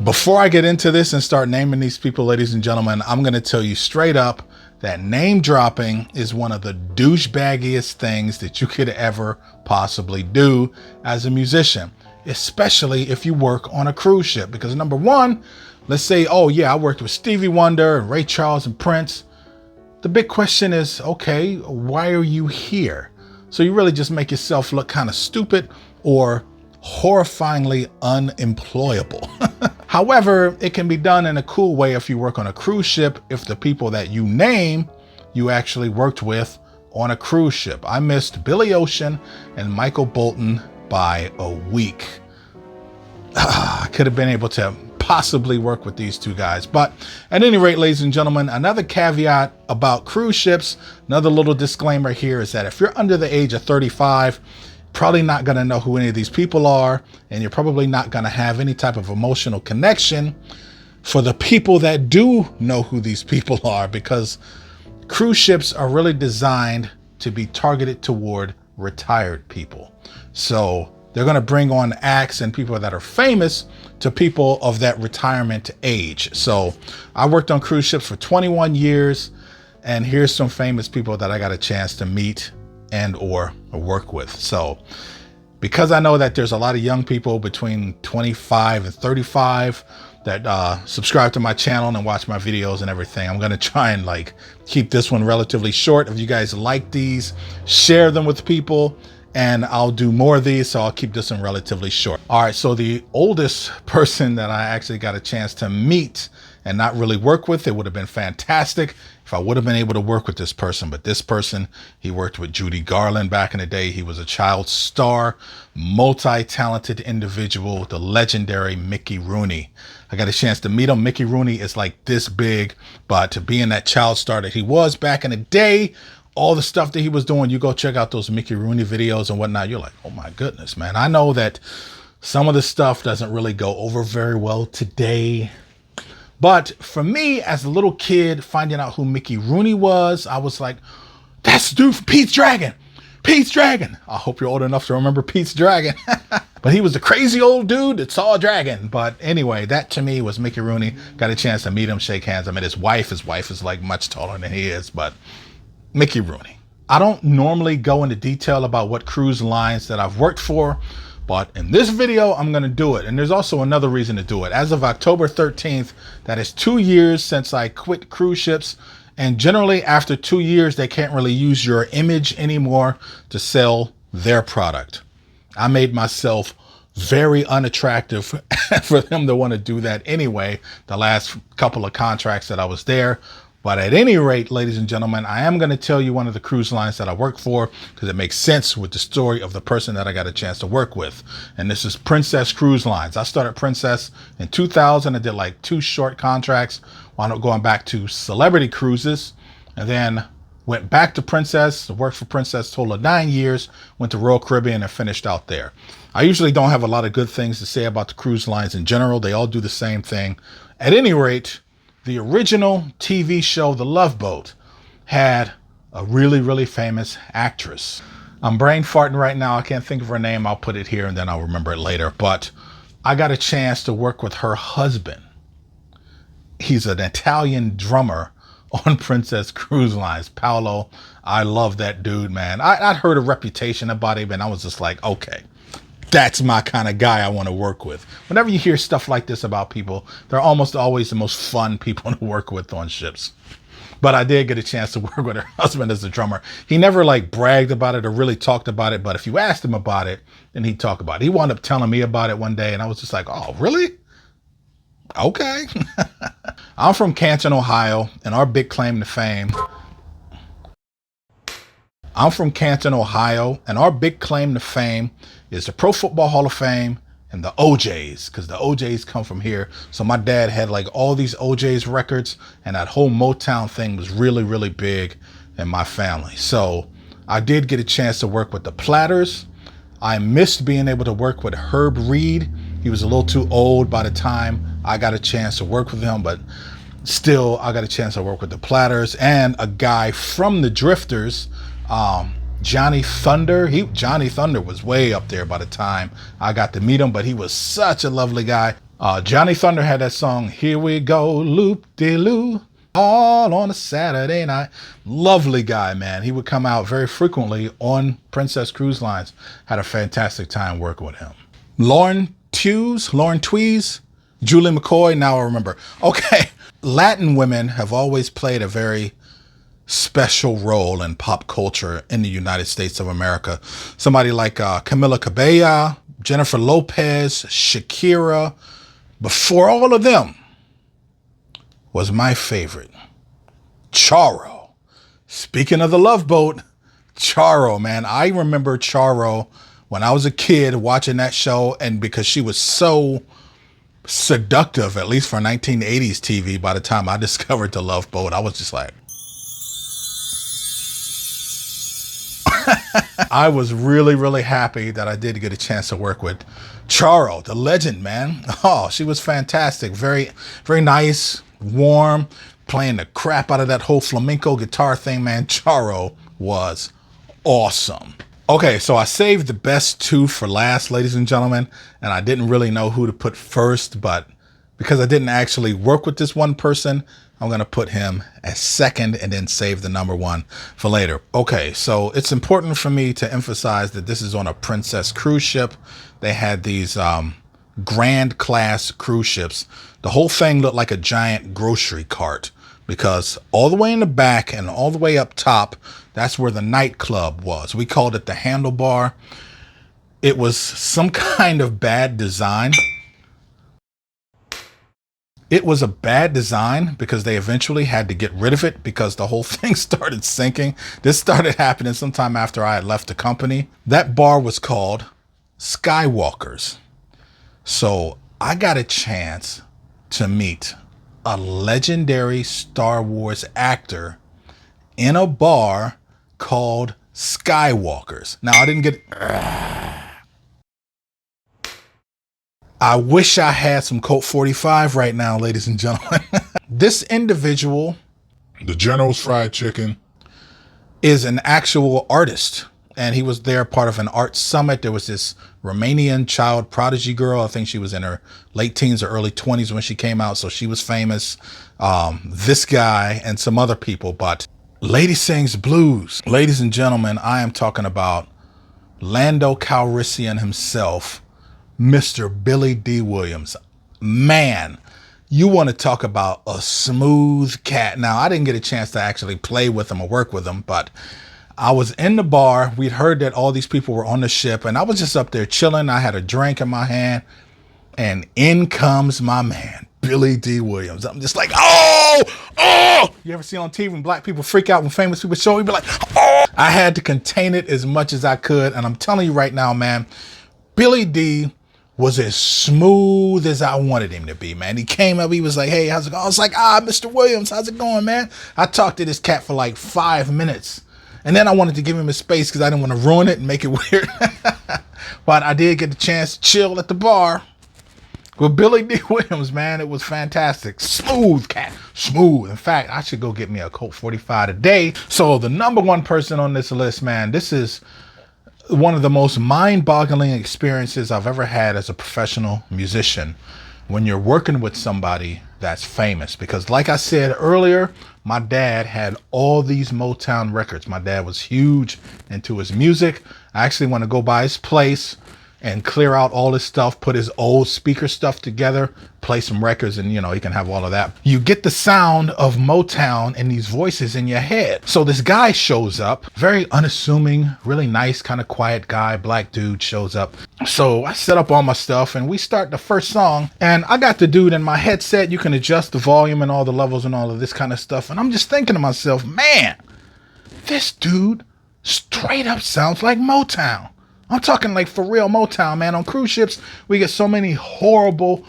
Before I get into this and start naming these people, ladies and gentlemen, I'm going to tell you straight up that name dropping is one of the douchebaggiest things that you could ever possibly do as a musician, especially if you work on a cruise ship. Because number one, let's say, oh yeah, I worked with Stevie Wonder and Ray Charles and Prince. The big question is, okay, why are you here? So you really just make yourself look kind of stupid or horrifyingly unemployable. However, it can be done in a cool way if you work on a cruise ship, if the people that you name, you actually worked with on a cruise ship. I missed Billy Ocean and Michael Bolton by a week. I could have been able to possibly work with these two guys. But at any rate, ladies and gentlemen, another caveat about cruise ships, another little disclaimer here is that if you're under the age of 35, probably not going to know who any of these people are, and you're probably not going to have any type of emotional connection for the people that do know who these people are, because cruise ships are really designed to be targeted toward retired people. So they're going to bring on acts and people that are famous to people of that retirement age. So I worked on cruise ships for 21 years, and here's some famous people that I got a chance to meet and or work with. So because I know that there's a lot of young people between 25 and 35 that subscribe to my channel and watch my videos and everything, I'm going to try and like keep this one relatively short. If you guys like these, share them with people, and I'll do more of these, so I'll keep this one relatively short. All right, so the oldest person that I actually got a chance to meet and not really work with, it would have been fantastic if I would have been able to work with this person. But this person, he worked with Judy Garland back in the day. He was a child star, multi-talented individual, the legendary Mickey Rooney. I got a chance to meet him. Mickey Rooney is like this big, but to being that child star that he was back in the day, all the stuff that he was doing, you go check out those Mickey Rooney videos and whatnot. You're like, oh my goodness, man. I know that some of the stuff doesn't really go over very well today. But for me, as a little kid, finding out who Mickey Rooney was, I was like, that's the dude from Pete's Dragon. Pete's Dragon. I hope you're old enough to remember Pete's Dragon. But he was the crazy old dude that saw a dragon. But anyway, that to me was Mickey Rooney. Got a chance to meet him, shake hands. I met his wife. His wife is like much taller than he is, but Mickey Rooney. I don't normally go into detail about what cruise lines that I've worked for, but in this video, I'm going to do it. And there's also another reason to do it. As of October 13th, that is 2 years since I quit cruise ships. And generally after 2 years, they can't really use your image anymore to sell their product. I made myself very unattractive for them to want to do that anyway, the last couple of contracts that I was there. But at any rate, ladies and gentlemen, I am going to tell you one of the cruise lines that I work for because it makes sense with the story of the person that I got a chance to work with. And this is Princess Cruise Lines. I started Princess in 2000. I did like 2 short contracts, wound up going back to Celebrity Cruises, and then went back to Princess, worked for Princess total of 9 years, went to Royal Caribbean and finished out there. I usually don't have a lot of good things to say about the cruise lines in general. They all do the same thing. At any rate, the original TV show, The Love Boat, had a really, really famous actress. I'm brain farting right now. I can't think of her name. I'll put it here and then I'll remember it later. But I got a chance to work with her husband. He's an Italian drummer on Princess Cruise Lines, Paolo. I love that dude, man. I'd heard a reputation about him and I was just like, okay, that's my kind of guy I want to work with. Whenever you hear stuff like this about people, they're almost always the most fun people to work with on ships. But I did get a chance to work with her husband as a drummer. He never like bragged about it or really talked about it. But if you asked him about it, then he'd talk about it. He wound up telling me about it one day and I was just like, oh, really? Okay. I'm from Canton, Ohio, and our big claim to fame. I'm from Canton, Ohio, and our big claim to fame is the Pro Football Hall of Fame and the OJs, because the OJs come from here. So my dad had like all these OJs records, and that whole Motown thing was really, really big in my family. So I did get a chance to work with the Platters. I missed being able to work with Herb Reed. He was a little too old by the time I got a chance to work with him, but still I got a chance to work with the Platters and a guy from the Drifters, Johnny Thunder. Johnny Thunder was way up there by the time I got to meet him, but he was such a lovely guy. Johnny Thunder had that song, Here We Go, Loop-de-loo, all on a Saturday night. Lovely guy, man. He would come out very frequently on Princess Cruise Lines. Had a fantastic time working with him. Lauren Twees, Julie McCoy, now I remember. Okay, Latin women have always played a very special role in pop culture in the United States of America. Somebody like Camila Cabello, Jennifer Lopez, Shakira. Before all of them was my favorite, Charo. Speaking of the Love Boat, Charo, man. I remember Charo when I was a kid watching that show, and because she was so seductive, at least for 1980s TV, by the time I discovered the Love Boat, I was just like, I was really, really happy that I did get a chance to work with Charo, the legend, man. Oh, she was fantastic. Very, very nice, warm, playing the crap out of that whole flamenco guitar thing, man. Charo was awesome. Okay, so I saved the best two for last, ladies and gentlemen, and I didn't really know who to put first, but because I didn't actually work with this one person, I'm going to put him as second and then save the number one for later. Okay, so it's important for me to emphasize that this is on a Princess cruise ship. They had these grand class cruise ships. The whole thing looked like a giant grocery cart because all the way in the back and all the way up top, that's where the nightclub was. We called it the Handlebar. It was some kind of bad design. It was a bad design because they eventually had to get rid of it because the whole thing started sinking. This started happening sometime after I had left the company. That bar was called Skywalkers. So I got a chance to meet a legendary Star Wars actor in a bar called Skywalkers. Now, I didn't get... I wish I had some Colt 45 right now, ladies and gentlemen. This individual, the General's Fried Chicken, is an actual artist. And he was there part of an art summit. There was this Romanian child prodigy girl. I think she was in her late teens or early 20s when she came out. So she was famous. This guy and some other people. But Lady Sings Blues. Ladies and gentlemen, I am talking about Lando Calrissian himself, Mr. Billy D. Williams. Man, you want to talk about a smooth cat. Now, I didn't get a chance to actually play with him or work with him, but I was in the bar. We'd heard that all these people were on the ship, and I was just up there chilling. I had a drink in my hand, and in comes my man, Billy D. Williams. I'm just like, oh! You ever see on TV when black people freak out when famous people show? You'd be like, oh! I had to contain it as much as I could, and I'm telling you right now, man, Billy D. was as smooth as I wanted him to be, man. He came up, he was like, hey, how's it going? I was like, Mr. Williams, how's it going, man? I talked to this cat for like 5 minutes. And then I wanted to give him his space because I didn't want to ruin it and make it weird. But I did get the chance to chill at the bar with Billy D. Williams, man. It was fantastic. Smooth cat. Smooth. In fact, I should go get me a Colt 45 today. So the number one person on this list, man, this is one of the most mind-boggling experiences I've ever had as a professional musician when you're working with somebody that's famous. Because like I said earlier, my dad had all these Motown records. My dad was huge into his music. I actually want to go by his place and clear out all his stuff, put his old speaker stuff together, play some records, and you know, he can have all of that. You get the sound of Motown and these voices in your head. So this guy shows up, very unassuming, really nice, kind of quiet guy, black dude shows up. So I set up all my stuff and we start the first song, and I got the dude in my headset. You can adjust the volume and all the levels and all of this kind of stuff. And I'm just thinking to myself, man, this dude straight up sounds like Motown. I'm talking like for real Motown, man. On cruise ships, we get so many horrible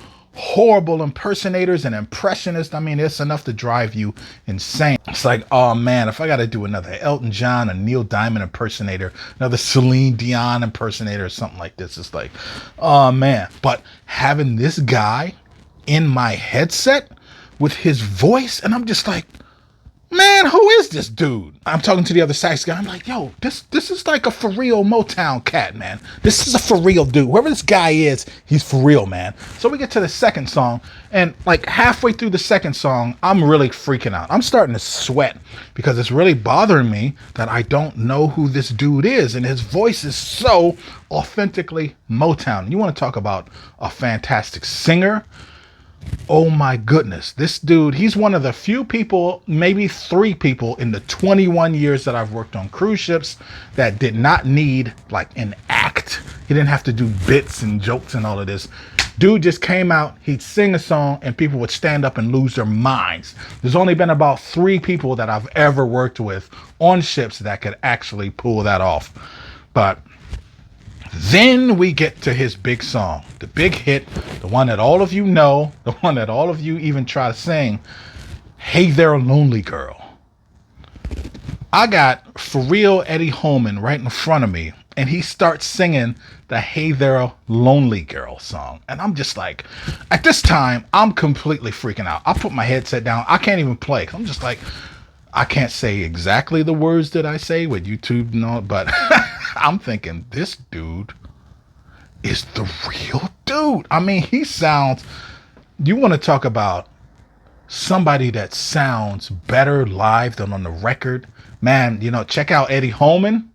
impersonators and impressionists. I mean, it's enough to drive you insane. It's like, oh man, if I got to do another Elton John, a Neil Diamond impersonator, another Celine Dion impersonator or something like this, it's like, oh man. But having this guy in my headset with his voice, and I'm just like, man, who is this dude? I'm talking to the other sax guy. I'm like, yo, this is like a for real Motown cat, man. This is a for real dude. Whoever this guy is, he's for real, man. So we get to the second song, and like halfway through the second song, I'm really freaking out. I'm starting to sweat because it's really bothering me that I don't know who this dude is, and his voice is so authentically Motown. You want to talk about a fantastic singer? Oh my goodness, this dude, he's one of the few people, maybe 3 people in the 21 years that I've worked on cruise ships that did not need like an act. He didn't have to do bits and jokes and all of this. Dude just came out, he'd sing a song, and people would stand up and lose their minds. There's only been about 3 people that I've ever worked with on ships that could actually pull that off. But then we get to his big song, the big hit, the one that all of you know, the one that all of you even try to sing, Hey There Lonely Girl. I got for real Eddie Holman right in front of me, and he starts singing the Hey There Lonely Girl song. And I'm just like, at this time, I'm completely freaking out. I put my headset down. I can't even play. I'm just like, I can't say exactly the words that I say with YouTube and all, but I'm thinking this dude is the real dude. I mean, he sounds, you want to talk about somebody that sounds better live than on the record, man. You know, check out Eddie Holman.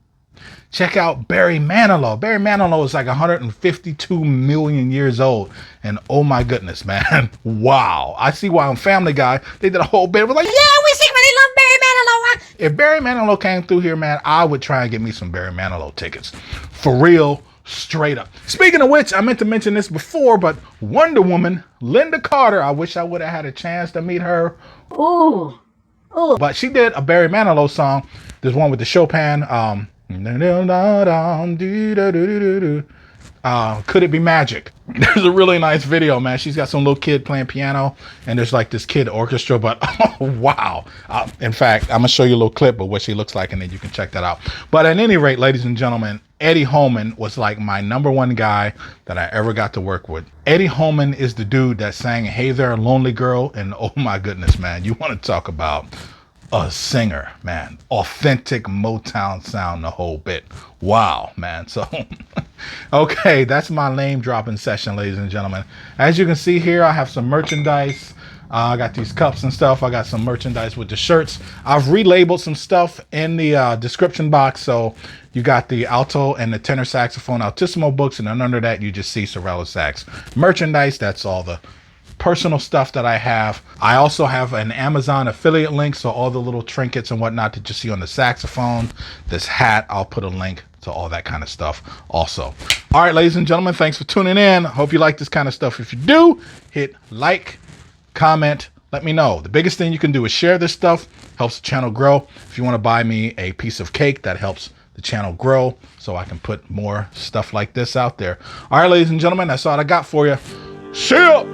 Check out Barry Manilow. Barry Manilow is like 152 million years old. And oh my goodness, man. Wow. I see why on Family Guy, they did a whole bit. It was like, yeah, we secretly love Barry Manilow. If Barry Manilow came through here, man, I would try and get me some Barry Manilow tickets. For real, straight up. Speaking of which, I meant to mention this before, but Wonder Woman, Linda Carter, I wish I would have had a chance to meet her. Ooh. But she did a Barry Manilow song. There's one with the Chopin, Could It Be Magic? There's a really nice video, man. She's got some little kid playing piano, and there's like this kid orchestra, but oh, wow. In fact, I'm gonna show you a little clip of what she looks like, and then you can check that out. But at any rate, ladies and gentlemen, Eddie Holman was like my #1 guy that I ever got to work with. Eddie Holman is the dude that sang Hey There Lonely Girl, and oh my goodness, man, you want to talk about a singer, man. Authentic Motown sound, the whole bit. Wow, man. So, okay, that's my name dropping session, ladies and gentlemen. As you can see here, I have some merchandise. I got these cups and stuff. I got some merchandise with the shirts. I've relabeled some stuff in the description box. So you got the Alto and the Tenor Saxophone Altissimo books, and then under that, you just see Sirvalorsax merchandise. That's all the personal stuff that I have. I also have an Amazon affiliate link, so all the little trinkets and whatnot that you see on the saxophone, this hat, I'll put a link to all that kind of stuff also. All right, ladies and gentlemen, thanks for tuning in. Hope you like this kind of stuff. If you do, hit like, comment, let me know. The biggest thing you can do is share this stuff, helps the channel grow. If you want to buy me a piece of cake, that helps the channel grow so I can put more stuff like this out there. All right, ladies and gentlemen, that's all I got for you. See ya!